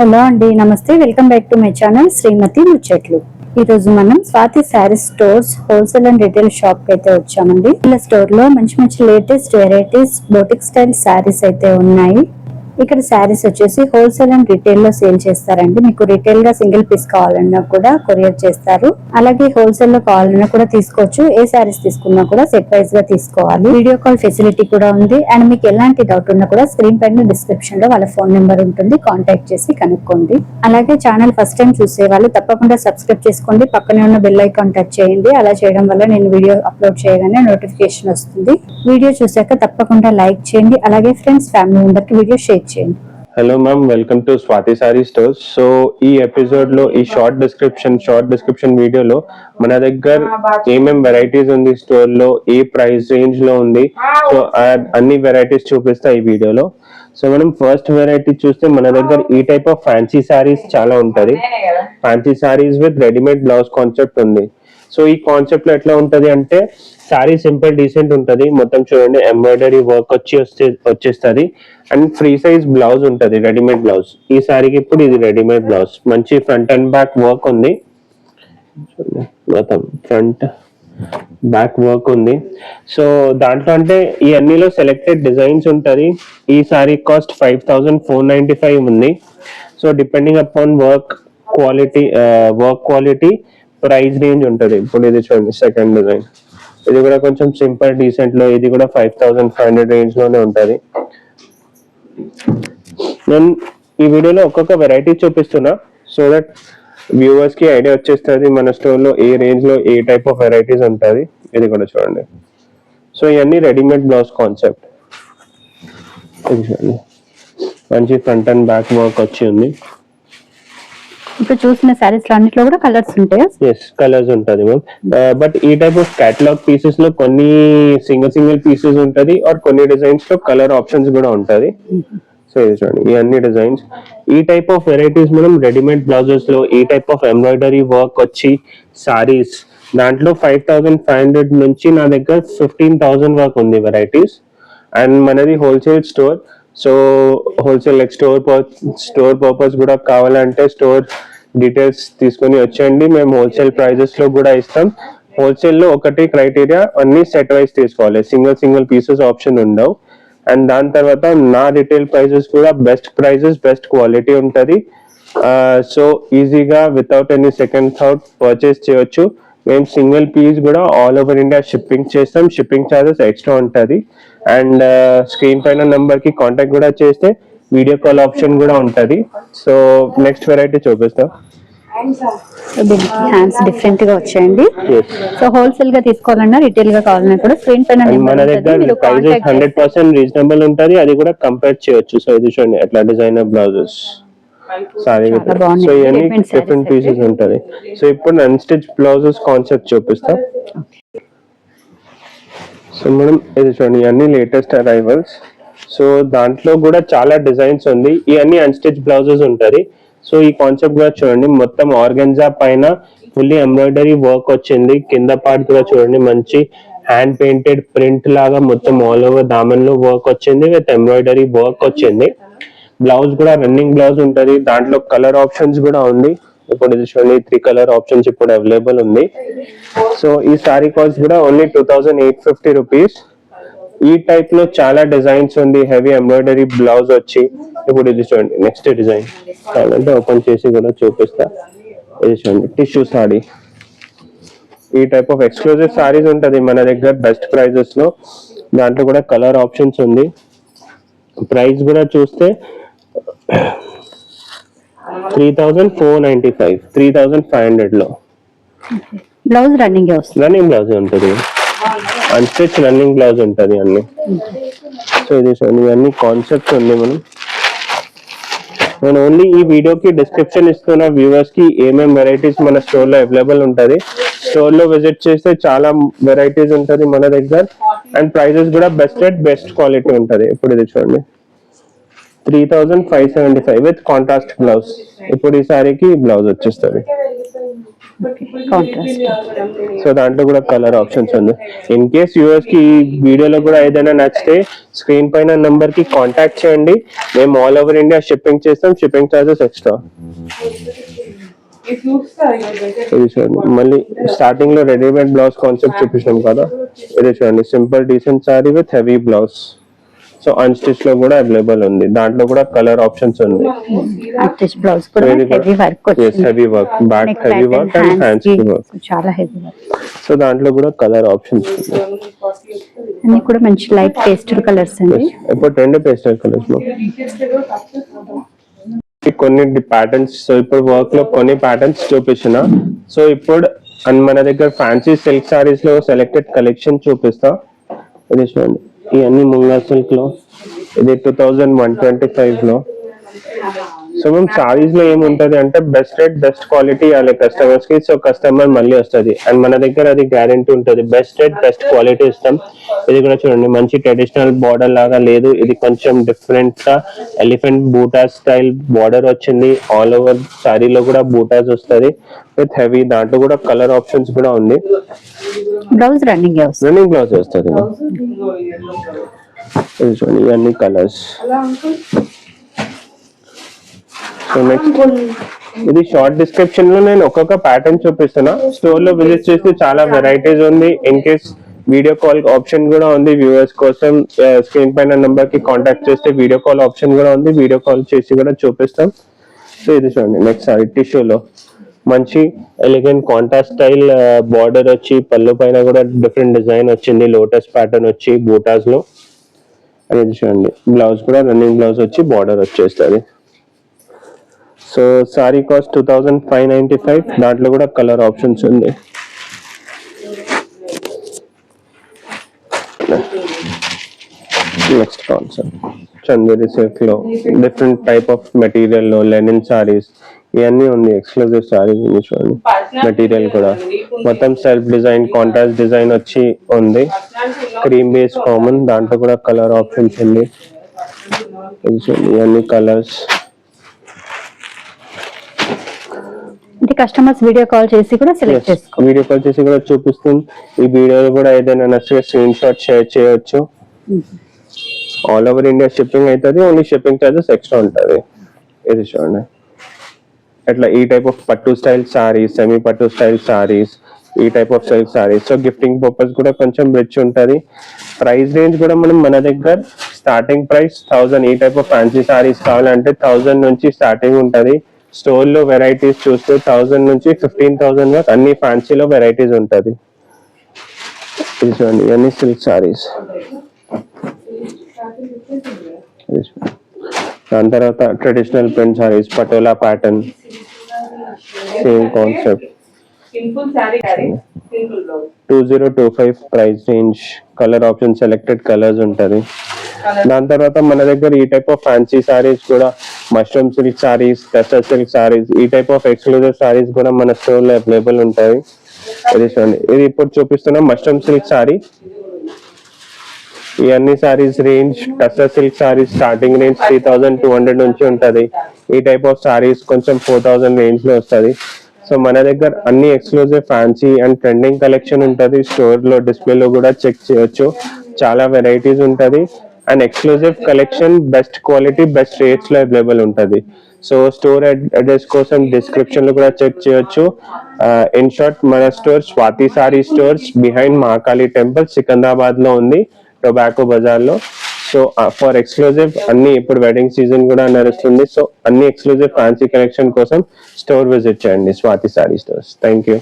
Hello అండి, నమస్తే. Welcome back to my channel Srimathi Muchatlu. ఈ రోజు మనం Swathi sarees stores wholesale and retail shop కి అయితే వచ్చామండి. ఇలా స్టోర్ లో మంచి మంచి latest varieties boutique style sarees అయితే ఉన్నాయి. ఇక్కడ శారీస్ వచ్చేసి హోల్సేల్ అండ్ రిటైల్ లో సేల్ చేస్తారండి. మీకు రిటైల్ గా సింగిల్ పీస్ కావాలన్నా కూడా కొరియర్ చేస్తారు. అలాగే హోల్సేల్ లో కావాలన్నా కూడా తీసుకోవచ్చు. ఏ శారీస్ తీసుకున్నా కూడా సెట్ వైజ్ గా తీసుకోవాలి. వీడియో కాల్ ఫెసిలిటీ కూడా ఉంది. అండ్ మీకు ఎలాంటి డౌట్ ఉన్నా కూడా స్క్రీన్ పైన డిస్క్రిప్షన్ లో వాళ్ళ ఫోన్ నెంబర్ ఉంటుంది, కాంటాక్ట్ చేసి కనుక్కోండి. అలాగే ఛానల్ ఫస్ట్ టైం చూసే వాళ్ళు తప్పకుండా సబ్స్క్రైబ్ చేసుకోండి. పక్కనే ఉన్న బెల్ ఐకాన్ టచ్ చేయండి. అలా చేయడం వల్ల నేను వీడియో అప్లోడ్ చేయగానే నోటిఫికేషన్ వస్తుంది. వీడియో చూసాక తప్పకుండా లైక్ చేయండి. అలాగే ఫ్రెండ్స్, ఫ్యామిలీ మెంబర్ కి వీడియో షేర్ చేయండి. Hello ma'am, welcome to Swathi sorry stores. So ఈ ఎపిసోడ్ లో ఈ షార్ట్ డిస్క్రిప్షన్ వీడియోలో మన దగ్గర ఏమేం వెరైటీస్ ఉంది స్టోర్ లో, ఏ ప్రైస్ రేంజ్ లో ఉంది, సో అన్ని వెరైటీస్ చూపిస్తా ఈ వీడియోలో. సో మనం ఫస్ట్ వెరైటీ చూస్తే మన దగ్గర ఈ టైప్ ఆఫ్ ఫ్యాన్సీ సారీస్ చాలా ఉంటది. Fancy saris with readymade blouse concept ఉంది. సో ఈ కాన్సెప్ట్ లో ఎట్లా ఉంటది అంటే సారీ సింపుల్ డీసెంట్ ఉంటది. మొత్తం చూడండి ఎంబ్రాయిడరీ వర్క్ వచ్చేస్తుంది అండ్ ఫ్రీ సైజ్ బ్లౌజ్ ఉంటది, రెడీమేడ్ బ్లౌజ్. ఈ సారీకి ఇప్పుడు ఇది రెడీమేడ్ బ్లౌజ్, మంచి ఫ్రంట్ అండ్ బ్యాక్ వర్క్ ఉంది. మొత్తం ఫ్రంట్ బ్యాక్ వర్క్ ఉంది. సో దాంట్లో అంటే ఈ అన్నిలో సెలెక్టెడ్ డిజైన్స్ ఉంటది. ఈ సారీ కాస్ట్ 5495 ఉంది. So depending upon work quality price range ఉంటది. ఇప్పుడు ఇది చూడండి సెకండ్ డిజైన్, ఇది కూడా కొంచెం సింపుల్ డీసెంట్ లో, ఇది కూడా 5500 రేంజ్ లోనే ఉంటది. నేను ఈ వీడియోలో ఒక్కొక్క వెరైటీ చూపిస్తున్నా సో దట్ వ్యూవర్స్ కి ఐడియా వచ్చేస్తుంది మన స్టోర్ లో ఏ రేంజ్ లో ఏ టైప్ ఆఫ్ వెరైటీస్ ఉంటుంది. ఇది కూడా చూడండి. సో ఇవన్నీ రెడీమేడ్ బ్లౌజ్ కాన్సెప్ట్. ఇది చూడండి, మంచి ఫ్రంట్ అండ్ బ్యాక్ వర్క్ వచ్చి ఉంది. ఇప్పుడు చూసిన సారీస్ అన్నిట్లో కూడా కలర్స్ ఉంటాయి. ఎస్, కలర్స్ ఉంటది మ్యామ్. బట్ ఈ టైప్ ఆఫ్ కేటలాగ్ పీసెస్ లో కొన్ని సింగిల్ పీసెస్ ఉంటది, ఆర్ కొన్ని డిజైన్స్ లో కలర్ ఆప్షన్స్ కూడా ఉంటది. సో ఇది చూడండి, ఈ అన్ని డిజైన్స్, ఈ టైప్ ఆఫ్ వెరైటీస్ మనం రెడీమేడ్ బ్లౌజెస్ లో ఈ టైప్ ఆఫ్ ఎంబ్రాయిడరీ వర్క్ వచ్చి సారీస్ దాంట్లో 5500 నుంచి నా దగ్గర 15000 వరకు ఉంది వెరైటీస్. అండ్ మనది wholesale store. So wholesale like store purpose కూడా కావాలంటే స్టోర్ డీటెయిల్స్ తీసుకొని వచ్చేయండి. మేము హోల్సేల్ ప్రైజెస్ లో కూడా ఇస్తాం. హోల్సేల్ లో ఒకటి క్రైటీరియా, అన్ని సెట్ వైజ్ తీసుకోవాలి, సింగిల్ పీసెస్ ఆప్షన్ ఉండవు. అండ్ దాని తర్వాత నా రిటైల్ ప్రైజెస్ కూడా బెస్ట్ ప్రైజెస్, బెస్ట్ క్వాలిటీ ఉంటది. సో ఈజీగా without any second thought purchase చేయొచ్చు. మేము సింగిల్ పీస్ కూడా ఆల్ ఓవర్ ఇండియా షిప్పింగ్ చేస్తాం. షిప్పింగ్ ఛార్జెస్ ఎక్స్ట్రా ఉంటుంది. అండ్ స్క్రీన్ పైన నంబర్ కి కాంటాక్ట్ కూడా చేస్తే వీడియో కాల్ ఆప్షన్ కూడా ఉంటది. సో నెక్స్ట్ వెరైటీ చూపిస్తాం. హ్యాండ్స్ డిఫరెంట్ గా వచ్చాయండి. సో హోల్సేల్ గా తీసుకోవాలన్నా రిటైల్ గా కావాలన్నా కూడా స్క్రీన్ పైన మన దగ్గర ప్రైజెస్ 100% రీజనబుల్ ఉంటది. అది కూడా కంపేర్ చేయొచ్చు. సో ఇది చూడండి, అట్లా డిజైనర్ బ్లౌజెస్ సారీ. సో ఇవన్నీ డిఫరెంట్ పీసెస్ ఉంటది. సో ఇప్పుడు అన్స్టిచ్ బ్లౌజెస్ కాన్సెప్ట్ చూపిస్తా. సో మనం ఇది చూడండి, అన్ని లేటెస్ట్ అరైవల్స్. సో దాంట్లో కూడా చాలా డిజైన్స్ ఉంది. ఇవన్నీ అన్స్టిచ్ బ్లౌజెస్ ఉంటది. సో ఈ కాన్సెప్ట్ కూడా చూడండి, మొత్తం ఆర్గన్జా పైన ఫుల్లీ ఎంబ్రాయిడరీ వర్క్ వచ్చింది. కింద పార్ట్ కూడా చూడండి, మంచి హ్యాండ్ పెయింటెడ్ ప్రింట్ లాగా మొత్తం ఆల్ ఓవర్ దామన్ లో వర్క్ వచ్చింది, విత్ ఎంబ్రాయిడరీ వర్క్ వచ్చింది. బ్లౌజ్ కూడా రన్నింగ్ బ్లౌజ్ ఉంటది. దాంట్లో కలర్ ఆప్షన్స్ కూడా ఉంది. ఇప్పుడు ఇది చూడండి, 3 కలర్ ఆప్షన్స్ ఇప్పుడు అవైలబుల్ ఉంది. సో ఈ సారీ కాస్ట్ కూడా ఓన్లీ 2850 రూపీస్. ఈ టైప్ లో చాలా డిజైన్స్ ఉంది. హెవీ ఎంబ్రాయిడరీ బ్లౌజ్ వచ్చి, ఇప్పుడు ఇది చూడండి నెక్స్ట్ డిజైన్. కావాలంటే ఓపెన్ చేసి కూడా చూపిస్తా. ఇది చూడండి, టిష్యూ సారీ. ఈ టైప్ ఆఫ్ ఎక్స్క్లూజివ్ సారీస్ ఉంటది మన దగ్గర బెస్ట్ ప్రైజెస్ లో. దాంట్లో కూడా కలర్ ఆప్షన్స్ ఉంది. ప్రైస్ కూడా చూస్తే 3495, 3500 లో బ్లౌజ్ రన్నింగ్ బ్లౌజ్ ఉంటుంది. అన్స్టిచ్ రన్నింగ్ బ్లౌజ్ ఉంటుంది అన్ని. సో ఇది అన్ని కాన్సెప్ట్స్ ఉంది. నేను ఓన్లీ ఈ వీడియోకి డిస్క్రిప్షన్ ఇస్తున్న వ్యూవర్స్ కి ఏమేమి వెరైటీస్ మన స్టోర్ లో అవైలబుల్ ఉంటది. స్టోర్ లో విజిట్ చేస్తే చాలా వెరైటీస్ ఉంటది మన దగ్గర. అండ్ ప్రైజెస్ కూడా బెస్ట్ క్వాలిటీ ఉంటది. ఇప్పుడు ఇది చూడండి, 3575 విత్ కాంట్రాస్ట్ బ్లౌజ్. ఇప్పుడు ఈ సారీకి బ్లౌజ్ వచ్చేస్తుంది. కాంట్రాస్ట్. సో దాంట్లో కూడా కలర్ ఆప్షన్స్ ఉంది. ఇన్ కేస్ యూఎస్ కి ఈ వీడియోలో కూడా ఏదైనా నచ్చితే స్క్రీన్ పైన నంబర్ కి కాంటాక్ట్ చేయండి. మేము ఆల్ ఓవర్ ఇండియా షిప్పింగ్ చేస్తాం. Shipping charges extra. ఇది చూడండి, మళ్ళీ స్టార్టింగ్ లో రెడీమేడ్ బ్లౌజ్ కాన్సెప్ట్ చూపించాం కదా, ఇది చూడండి simple decent sorry with heavy blouse. So unstitch లో కూడా అవైలబుల్ ఉంది. దాంట్లో కూడా కలర్ ఆప్షన్స్ ఉంది. బ్లౌజ్ కూడా హెవీ వర్క్ వచ్చింది. Heavy work, back heavy work and hands కి వర్క్. చాలా హెవీ వర్క్. సో దాంట్లో కూడా కలర్ ఆప్షన్స్ ఉంది. అన్ని కూడా మంచి లైట్ పేస్టల్ కలర్స్ అండి. ఇప్పుడు రెండు పేస్టల్ కలర్స్ లో కొన్ని ప్యాటర్న్స్. సో ఇప్పుడు వర్క్ లో కొన్ని ప్యాటర్న్స్ చూపించిన. సో ఇప్పుడు మన దగ్గర ఫ్యాన్సీ సిల్క్ సారీస్ లో సెలెక్టెడ్ కలెక్షన్ చూపిస్తా. ఇది చూడండి, ఇవన్నీ ముంగా సిల్క్ లో, ఇది 2125 లో. సో మేము సారీస్ లో ఏముంటది అంటే బెస్ట్ రేట్ బెస్ట్ క్వాలిటీ ఇవ్వాలి కస్టమర్స్ కి. సో కస్టమర్ మళ్ళీ వస్తుంది అండ్ మన దగ్గర అది గ్యారంటీ ఉంటుంది. బెస్ట్ రేట్ బెస్ట్ క్వాలిటీ ఇస్తాం. ఇది కూడా చూడండి, మంచి ట్రెడిషనల్ బార్డర్ లాగా లేదు, ఇది కొంచెం డిఫరెంట్ గా ఎలిఫెంట్ బూటా స్టైల్ బార్డర్ వచ్చింది. ఆల్ ఓవర్ సారీలో కూడా బూటాస్ వస్తుంది విత్ హెవీ. దాంట్లో కూడా కలర్ ఆప్షన్స్ కూడా ఉంది. బ్లౌజ్ రన్నింగ్ బ్లౌజ్ వస్తుంది. ఇది చూడండి, ఇవన్నీ కలర్స్. సో నెక్స్ట్ ఇది షార్ట్ డిస్క్రిప్షన్ లో నేను ఒక్కొక్క ప్యాటర్న్ చూపిస్తున్నా. స్టోర్ లో విజిట్ చేస్తే చాలా వెరైటీస్ ఉంది. In case video call option కూడా ఉంది వ్యూవర్స్ కోసం. స్క్రీన్ పైన నంబర్ కి కాంటాక్ట్ చేస్తే వీడియో కాల్ ఆప్షన్ కూడా ఉంది. వీడియో కాల్ చేసి కూడా చూపిస్తాం. సో ఇది చూడండి, నెక్స్ట్ సారీ టిష్యూలో మంచి ఎలిగెంట్ కాంట్రాస్ట్ స్టైల్ బార్డర్ వచ్చి పళ్ళు పైన కూడా డిఫరెంట్ డిజైన్ వచ్చింది. లోటస్ ప్యాటర్న్ వచ్చి బూటాస్ లో. అది చూడండి, బ్లౌజ్ కూడా రన్నింగ్ బ్లౌజ్ వచ్చి బార్డర్ వచ్చేస్తుంది. So sorry cost 2595. దాంట్లో కూడా కలర్ ఆప్షన్స్ ఉంది. నెక్స్ట్ కాన్సెప్ట్ చందేరి సిల్క్ లో డిఫరెంట్ టైప్ ఆఫ్ మెటీరియల్ లో లెనిన్ సారీస్ ఇవన్నీ ఉంది. ఎక్స్క్లూజివ్ సారీస్ ఉంది చూడండి. మెటీరియల్ కూడా మొత్తం సెల్ఫ్ డిజైన్ కాంట్రాస్ట్ డిజైన్ వచ్చి ఉంది. Cream base common. దాంట్లో కూడా కలర్ ఆప్షన్స్ ఉంది. ఇవన్నీ కలర్స్. అంటే కస్టమర్స్ వీడియో కాల్ చేసి కూడా సెలెక్ట్ చేసుకోవచ్చు. వీడియో కాల్ చేసి కూడా చూపిస్తుంది. ఈ వీడియోలో కూడా ఏదైనా నచ్చితే స్క్రీన్ షాట్ షేర్ చేయొచ్చు. ఆల్ ఓవర్ ఇండియా షిప్పింగ్ అవుతుంది. ఓన్లీ షిప్పింగ్ చార్జెస్ ఎక్స్ట్రా ఉంటుంది. ఇది చూడండి, అట్లా ఈ టైప్ ఆఫ్ పట్టు స్టైల్ సారీస్, సెమీ పట్టు స్టైల్ సారీస్, ఈ type of style saris. So gifting purpose కూడా కొంచెం రిచ్ ఉంటుంది. ప్రైస్ రేంజ్ కూడా మన దగ్గర స్టార్టింగ్ ప్రైస్ 1000. ఈ టైప్ ఆఫ్ ఫ్యాన్సీ సారీస్ కావాలంటే 1000 నుంచి స్టార్టింగ్ ఉంటుంది. స్టోర్ లో వెరైటీస్ చూస్తే 1000 నుంచి 15,000 వరకు అన్ని ఫ్యాన్సీలో వెరైటీస్ ఉంటుంది. ఇది చూడండి, ఇవన్నీ సిల్క్ సారీస్. దాని తర్వాత traditional print saris, patola pattern, same concept. 2025 price range. Colour option selected colours ఉంటుంది. దాని తర్వాత మన దగ్గర ఈ టైప్ ఆఫ్ ఫ్యాన్సీ సారీస్ కూడా, mushroom silk saris, tester silk saris, ఈ టైప్ ఆఫ్ ఎక్స్క్లూజివ్ సారీస్ కూడా మన స్టోర్ లో అవైలబుల్ ఉంటాయి. ఇది చూడండి, ఇది ఇప్పుడు చూపిస్తున్న మష్రూమ్ సిల్క్ సారీ. ఈ అన్ని saris range tester silk saris starting range 3200 నుంచి ఉంటది. ఈ టైప్ ఆఫ్ సారీస్ కొంచెం 4000 రేంజ్ లో వస్తుంది. సో మన దగ్గర అన్ని exclusive fancy and trending collection ఉంటుంది. స్టోర్ లో డిస్ప్లే లో కూడా చెక్ చేయొచ్చు. చాలా వెరైటీస్ ఉంటుంది and exclusive collection, best quality, best rates లో అవైలబుల్ ఉంటుంది. సో స్టోర్ అడ్రస్ కోసం డిస్క్రిప్షన్ లో కూడా చెక్ చేయొచ్చు. ఇన్ షార్ట్, మన store Swathi sorry stores behind Mahakali temple, Secunderabad లో ఉంది, టొబాకో బజార్ లో. సో ఫర్ ఎక్స్క్లూజివ్ అన్ని, ఇప్పుడు వెడ్డింగ్ సీజన్ కూడా నడుస్తుంది. సో అన్ని ఎక్స్క్లూజివ్ ఫ్యాన్సీ కలెక్షన్ కోసం స్టోర్ విజిట్ చేయండి, Swathi sorry stores. Thank you.